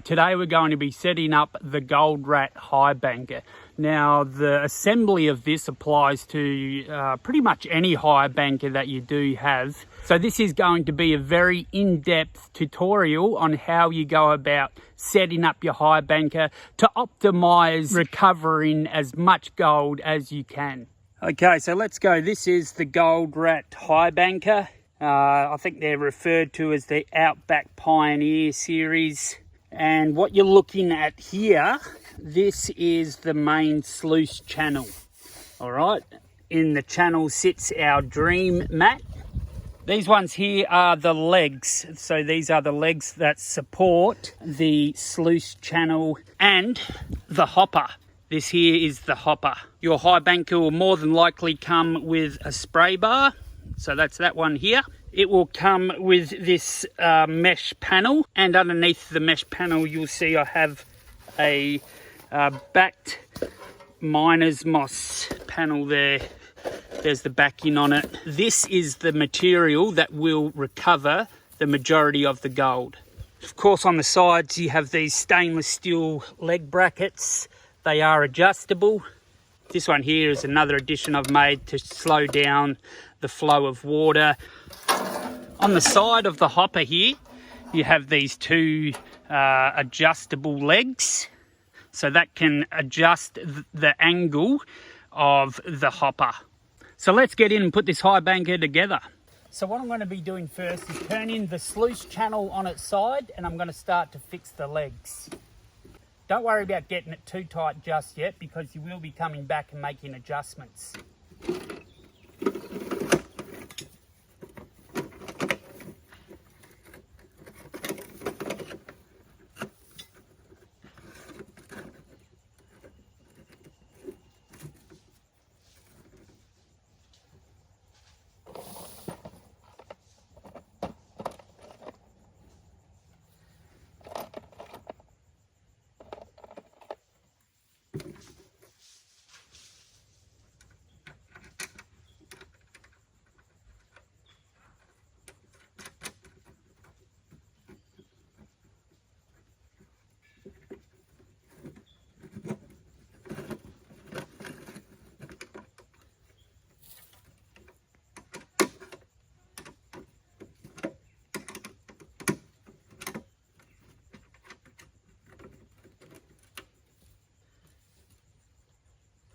Today we're going to be setting up the Gold Rat Highbanker. Now the assembly of this applies to pretty much any highbanker that you do have. So this is going to be a very in-depth tutorial on how you go about setting up your highbanker to optimize recovering as much gold as you can. Okay, so let's go. This is the Gold Rat Highbanker. I think they're referred to as the Outback Pioneer series. And what you're looking at here, this is the main sluice channel. All right, in the channel sits our dream mat. These ones here are the legs. So these are the legs that support the sluice channel and the hopper. This here is the hopper. Your highbanker will more than likely come with a spray bar. So that's that one here. It will come with this mesh panel, and underneath the mesh panel you'll see I have a backed miner's moss panel there. There's the backing on it. This is the material that will recover the majority of the gold. Of course, on the sides you have these stainless steel leg brackets. They are adjustable. This one here is another addition I've made to slow down the flow of water. On the side of the hopper here, you have these two adjustable legs, so that can adjust the angle of the hopper. So let's get in and put this highbanker together. So what I'm going to be doing first is turning the sluice channel on its side, and I'm going to start to fix the legs. Don't worry about getting it too tight just yet, because you will be coming back and making adjustments.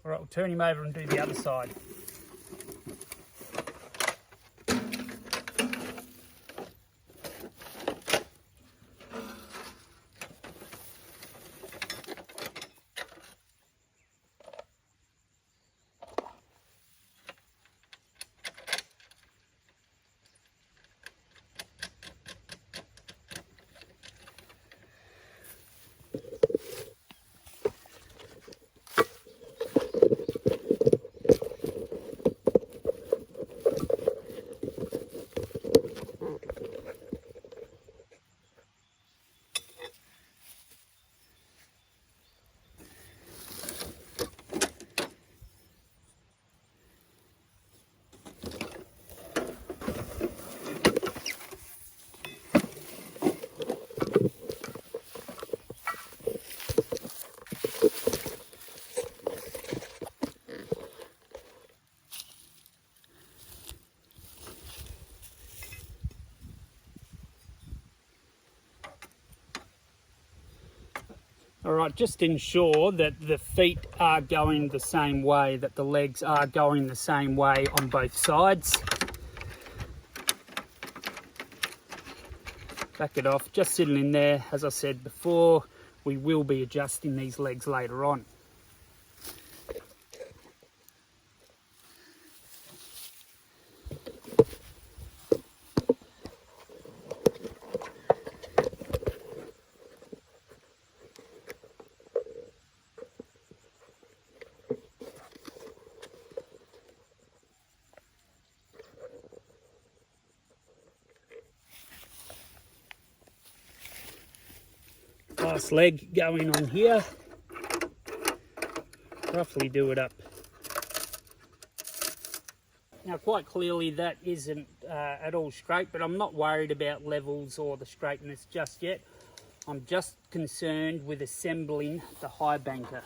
All right, we'll turn him over and do the other side. All right, just ensure that the feet are going the same way, that the legs are going the same way on both sides. Back it off, just sitting in there. As I said before, we will be adjusting these legs later on. Last leg going on here. Roughly do it up. Now quite clearly that isn't at all straight, but I'm not worried about levels or the straightness just yet. I'm just concerned with assembling the Highbanker.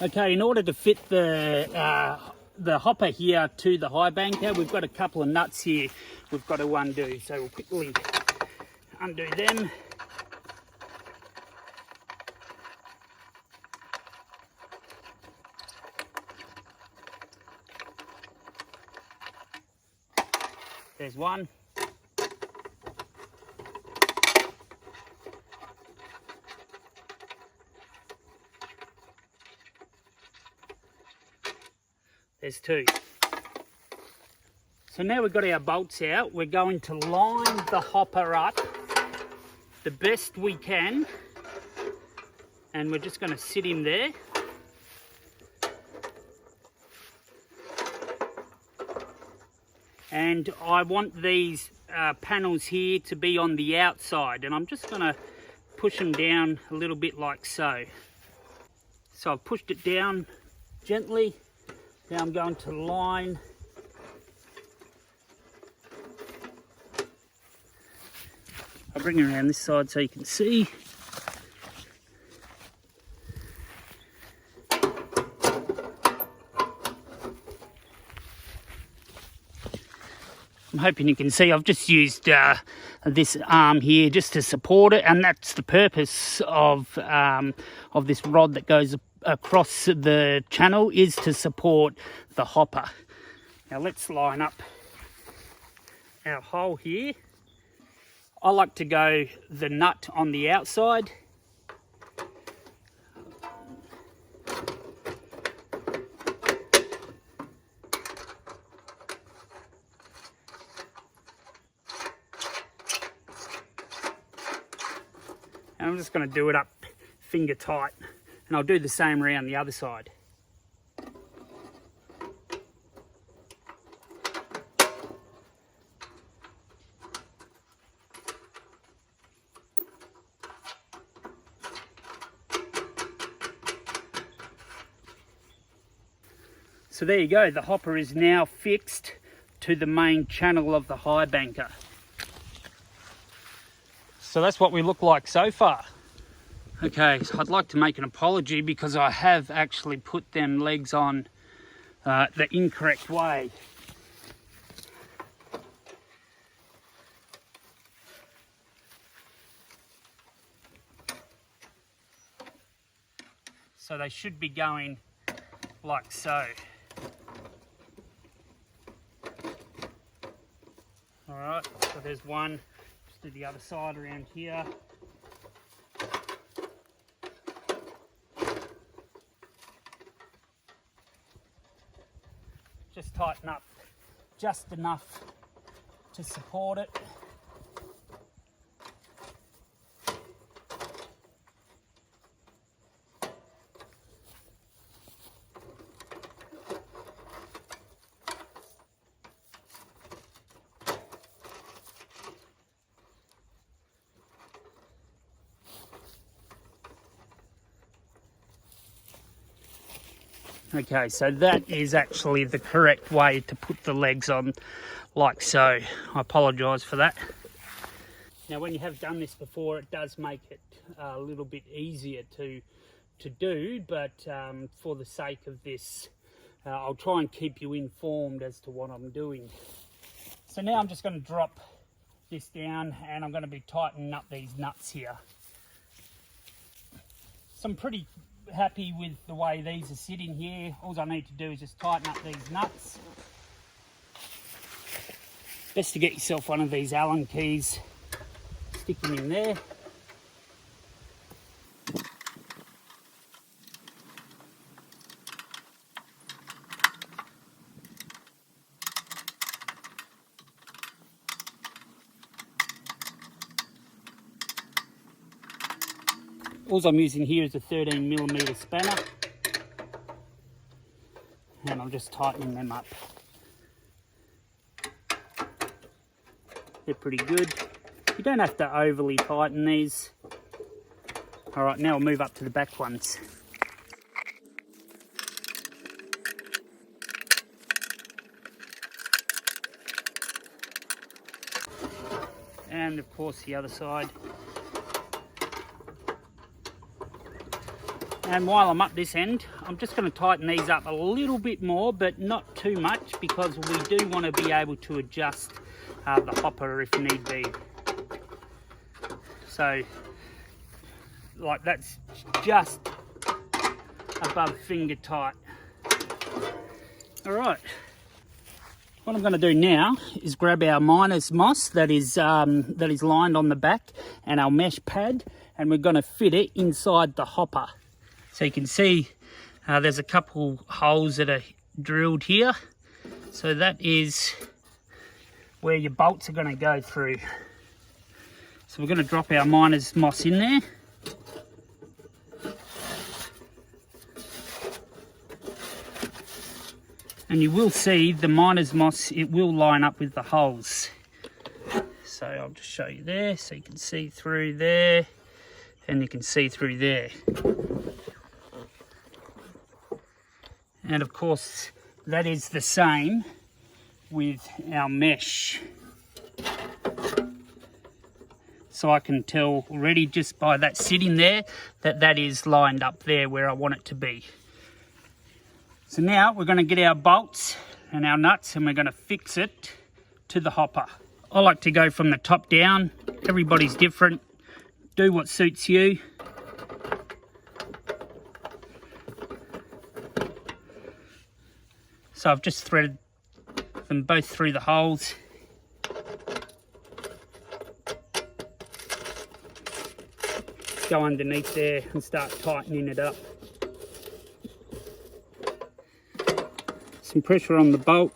Okay, in order to fit the hopper here to the Highbanker, we've got a couple of nuts here we've got to undo. So we'll quickly undo them. There's one. There's two. So now we've got our bolts out, we're going to line the hopper up the best we can, and we're just going to sit him there. And I want these panels here to be on the outside, and I'm just going to push them down a little bit like so. So I've pushed it down gently. Now I'm going to line I'll bring it around this side so you can see. I'm hoping you can see I've just used this arm here just to support it, and that's the purpose of this rod that goes across the channel, is to support the hopper. Now let's line up our hole here. I like to go the nut on the outside. And I'm just going to do it up finger tight, and I'll do the same around the other side. So there you go, the hopper is now fixed to the main channel of the Highbanker. So that's what we look like so far. Okay, so I'd like to make an apology because I have actually put them legs on the incorrect way. So they should be going like so. Alright, so there's one. Just do the other side around here. Just tighten up just enough to support it. Okay, so that is actually the correct way to put the legs on, like so. I apologise for that. Now when you have done this before, it does make it a little bit easier to do, but for the sake of this, I'll try and keep you informed as to what I'm doing. So now I'm just going to drop this down, and I'm going to be tightening up these nuts here. So I'm pretty happy with the way these are sitting here. All I need to do is just tighten up these nuts. Best to get yourself one of these Allen keys, stick them in there. All I'm using here is a 13mm spanner, and I'm just tightening them up. They're pretty good. You don't have to overly tighten these. Alright, now we'll move up to the back ones. And of course the other side. And while I'm up this end, I'm just going to tighten these up a little bit more, but not too much, because we do want to be able to adjust the hopper if need be. So, like, that's just above finger tight. All right. What I'm going to do now is grab our miner's moss that is lined on the back and our mesh pad, and we're going to fit it inside the hopper. So you can see there's a couple holes that are drilled here. So that is where your bolts are going to go through. So we're going to drop our miner's moss in there. And you will see the miner's moss, it will line up with the holes. So I'll just show you there, so you can see through there, and you can see through there. And of course, that is the same with our mesh. So I can tell already just by that sitting there that that is lined up there where I want it to be. So now we're going to get our bolts and our nuts, and we're going to fix it to the hopper. I like to go from the top down. Everybody's different. Do what suits you. So I've just threaded them both through the holes. Go underneath there and start tightening it up. Some pressure on the bolt,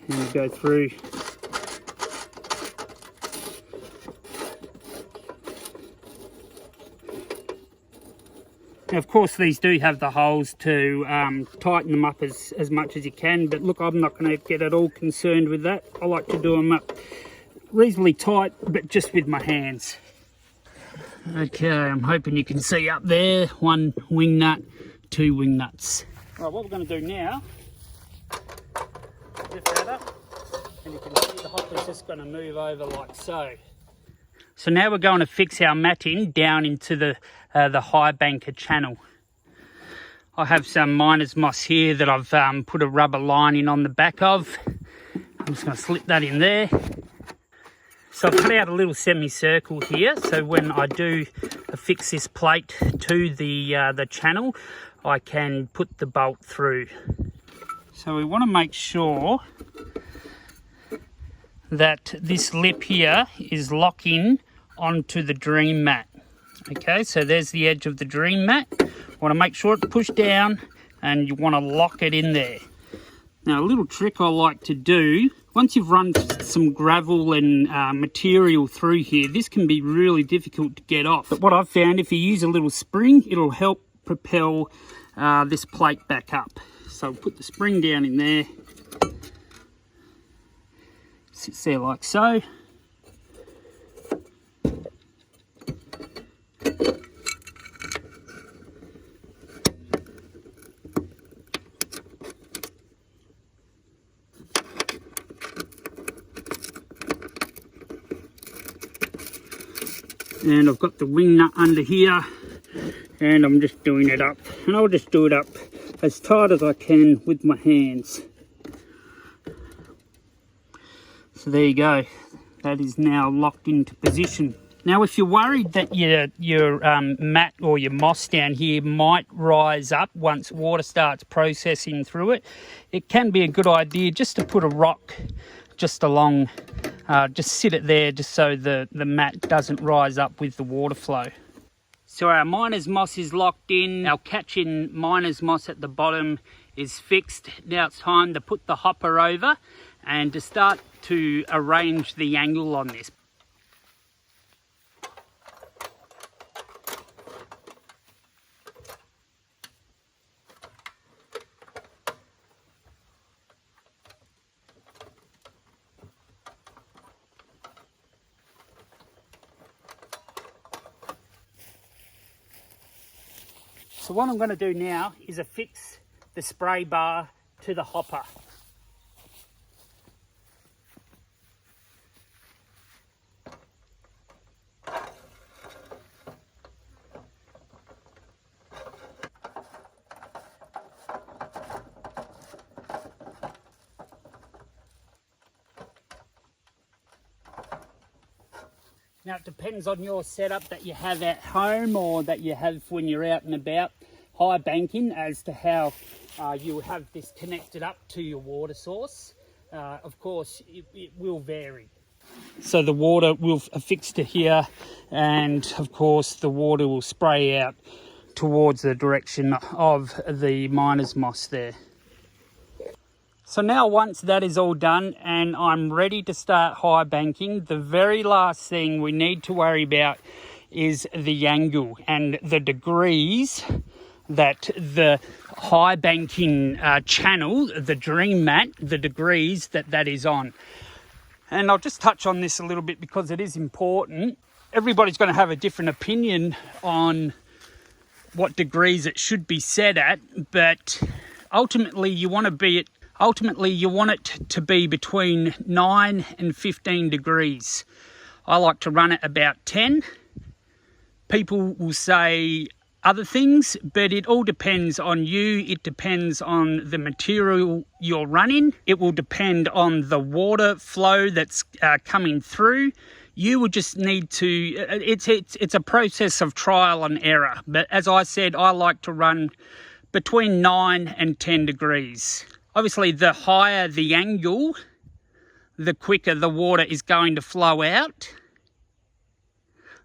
and we go through. Now, of course, these do have the holes to tighten them up as much as you can, but look, I'm not going to get at all concerned with that. I like to do them up reasonably tight, but just with my hands. Okay, I'm hoping you can see up there, one wing nut, two wing nuts. Right, what we're going to do now, lift that up, and you can see the hopper's just going to move over like so. So now we're going to fix our matting down into the Highbanker channel. I have some miner's moss here that I've put a rubber lining on the back of. I'm just going to slip that in there. So I've cut out a little semicircle here, so when I do affix this plate to the channel, I can put the bolt through. So we want to make sure that this lip here is locking onto the dream mat. Okay, so there's the edge of the dream mat. Want to make sure it's pushed down, and you want to lock it in there. Now, a little trick I like to do, once you've run some gravel and material through here, this can be really difficult to get off. But what I've found, if you use a little spring, it'll help propel this plate back up. So I'll put the spring down in there. Sits there like so. And I've got the wing nut under here, and I'm just doing it up, and I'll just do it up as tight as I can with my hands. So there you go, that is now locked into position. Now, if you're worried that your mat or your moss down here might rise up once water starts processing through it, it can be a good idea just to put a rock just along, just sit it there just so the mat doesn't rise up with the water flow. So our miner's moss is locked in, our catch-in miner's moss at the bottom is fixed. Now it's time to put the hopper over and to start to arrange the angle on this. So what I'm going to do now is affix the spray bar to the hopper. Now it depends on your setup that you have at home or that you have when you're out and about high banking as to how you have this connected up to your water source. Of course, it will vary. So the water will affix to here, and of course the water will spray out towards the direction of the miner's moss there. So now once that is all done and I'm ready to start high banking, the very last thing we need to worry about is the angle and the degrees that the high banking channel, the dream mat, the degrees that is on. And I'll just touch on this a little bit because it is important. Everybody's going to have a different opinion on what degrees it should be set at, but ultimately you want it to be between 9 and 15 degrees. I like to run it about 10. People will say other things, but it all depends on you. It depends on the material you're running. It will depend on the water flow that's coming through. You will just need to, it's a process of trial and error. But as I said, I like to run between 9 and 10 degrees. Obviously, the higher the angle, the quicker the water is going to flow out.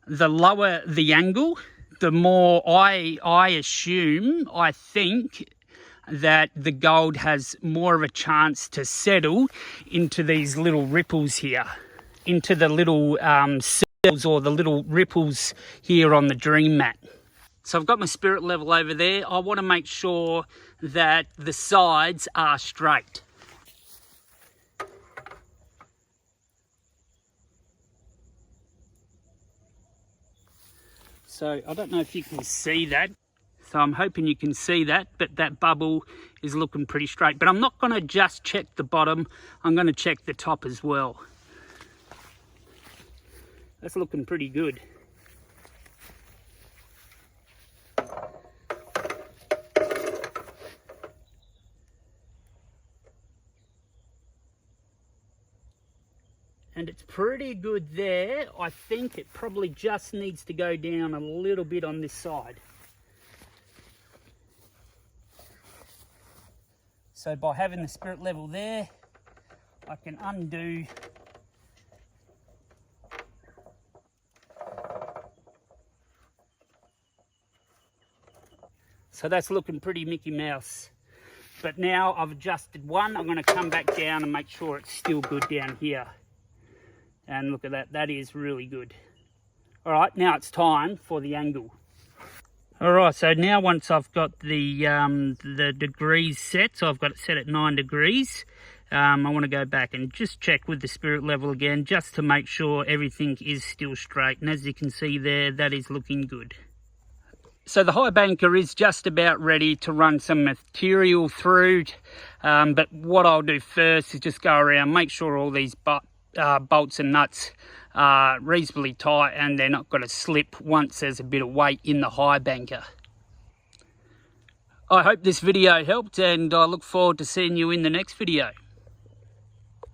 The lower the angle, the more I think that the gold has more of a chance to settle into these little ripples here, into the little cells or the little ripples here on the dream mat. So I've got my spirit level over there. I want to make sure that the sides are straight. So I don't know if you can see that. So I'm hoping you can see that, but that bubble is looking pretty straight. But I'm not going to just check the bottom, I'm going to check the top as well. That's looking pretty good. And it's pretty good there. I think it probably just needs to go down a little bit on this side. So by having the spirit level there, I can undo so that's looking pretty Mickey Mouse. But now I've adjusted one, I'm going to come back down and make sure it's still good down here. And look at that, that is really good. All right, now it's time for the angle. All right, so now once I've got the degrees set, so I've got it set at 9 degrees, I want to go back and just check with the spirit level again, just to make sure everything is still straight. And as you can see there, that is looking good. So the Highbanker is just about ready to run some material through, but what I'll do first is just go around, make sure all these bolts and nuts are reasonably tight and they're not going to slip once there's a bit of weight in the Highbanker. I hope this video helped, and I look forward to seeing you in the next video.